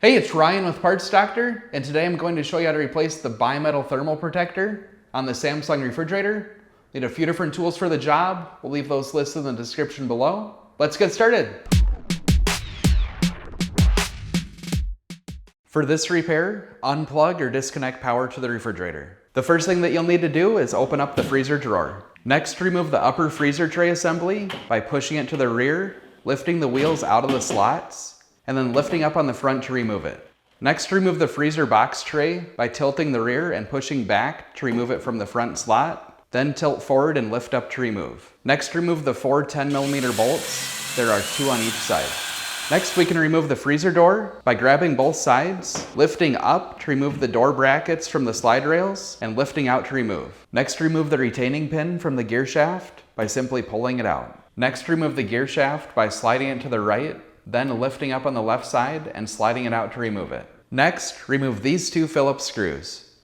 Hey, it's Ryan with Parts Doctor, and today I'm going to show you how to replace the bimetal thermal protector on the Samsung refrigerator. Need a few different tools for the job. We'll leave those listed in the description below. Let's get started. For this repair, unplug or disconnect power to the refrigerator. The first thing that you'll need to do is open up the freezer drawer. Next, remove the upper freezer tray assembly by pushing it to the rear, lifting the wheels out of the slots, and then lifting up on the front to remove it. Next, remove the freezer box tray by tilting the rear and pushing back to remove it from the front slot. Then tilt forward and lift up to remove. Next, remove the 4 10mm bolts. There are 2 on each side. Next, we can remove the freezer door by grabbing both sides, lifting up to remove the door brackets from the slide rails, and lifting out to remove. Next, remove the retaining pin from the gear shaft by simply pulling it out. Next, remove the gear shaft by sliding it to the right, then lifting up on the left side and sliding it out to remove it. Next, remove these 2 Phillips screws.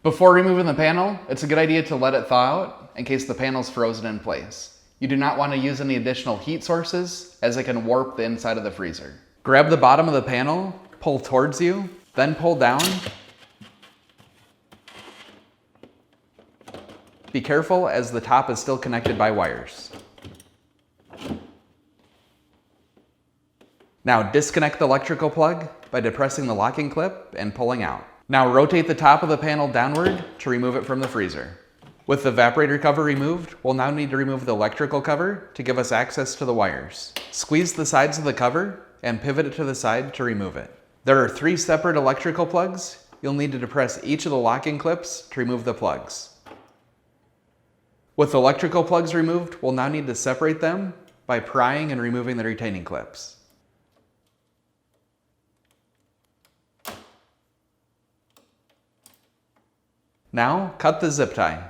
Before removing the panel, it's a good idea to let it thaw out in case the panel's frozen in place. You do not want to use any additional heat sources as it can warp the inside of the freezer. Grab the bottom of the panel, pull towards you, then pull down. Be careful as the top is still connected by wires. Now disconnect the electrical plug by depressing the locking clip and pulling out. Now rotate the top of the panel downward to remove it from the freezer. With the evaporator cover removed, we'll now need to remove the electrical cover to give us access to the wires. Squeeze the sides of the cover and pivot it to the side to remove it. There are 3 separate electrical plugs. You'll need to depress each of the locking clips to remove the plugs. With the electrical plugs removed, we'll now need to separate them by prying and removing the retaining clips. Now, cut the zip tie.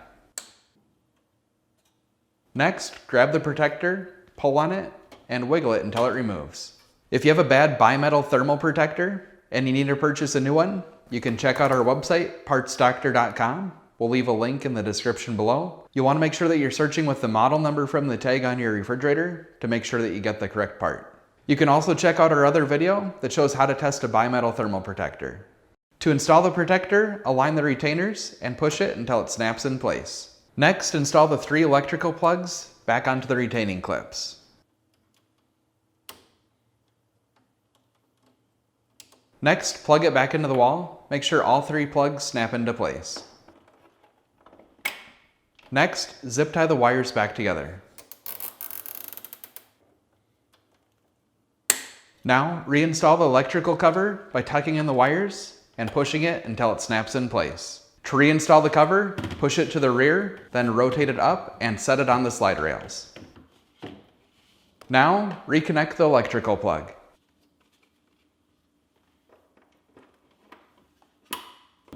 Next, grab the protector, pull on it, and wiggle it until it removes. If you have a bad bimetal thermal protector and you need to purchase a new one, you can check out our website, partsdoctor.com. We'll leave a link in the description below. You'll want to make sure that you're searching with the model number from the tag on your refrigerator to make sure that you get the correct part. You can also check out our other video that shows how to test a bimetal thermal protector. To install the protector, align the retainers and push it until it snaps in place. Next, install the 3 electrical plugs back onto the retaining clips. Next, plug it back into the wall. Make sure all 3 plugs snap into place. Next, zip tie the wires back together. Now, reinstall the electrical cover by tucking in the wires and pushing it until it snaps in place. To reinstall the cover, push it to the rear, then rotate it up and set it on the slide rails. Now, reconnect the electrical plug.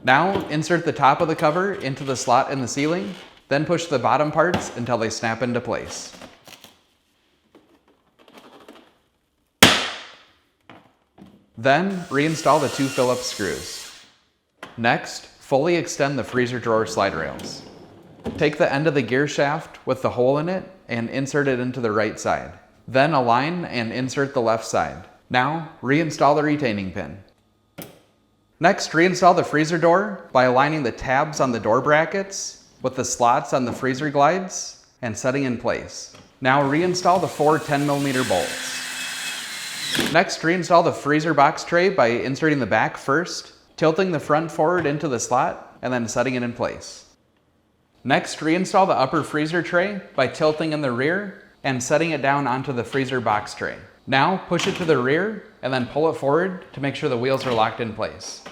Now, insert the top of the cover into the slot in the ceiling, then push the bottom parts until they snap into place. Then, reinstall the 2 Phillips screws. Next, fully extend the freezer drawer slide rails. Take the end of the gear shaft with the hole in it and insert it into the right side. Then align and insert the left side. Now, reinstall the retaining pin. Next, reinstall the freezer door by aligning the tabs on the door brackets with the slots on the freezer glides and setting in place. Now, reinstall the 4 10mm bolts. Next, reinstall the freezer box tray by inserting the back first, tilting the front forward into the slot, and then setting it in place. Next, reinstall the upper freezer tray by tilting in the rear and setting it down onto the freezer box tray. Now, push it to the rear and then pull it forward to make sure the wheels are locked in place.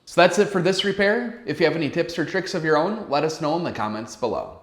So that's it for this repair. If you have any tips or tricks of your own, let us know in the comments below.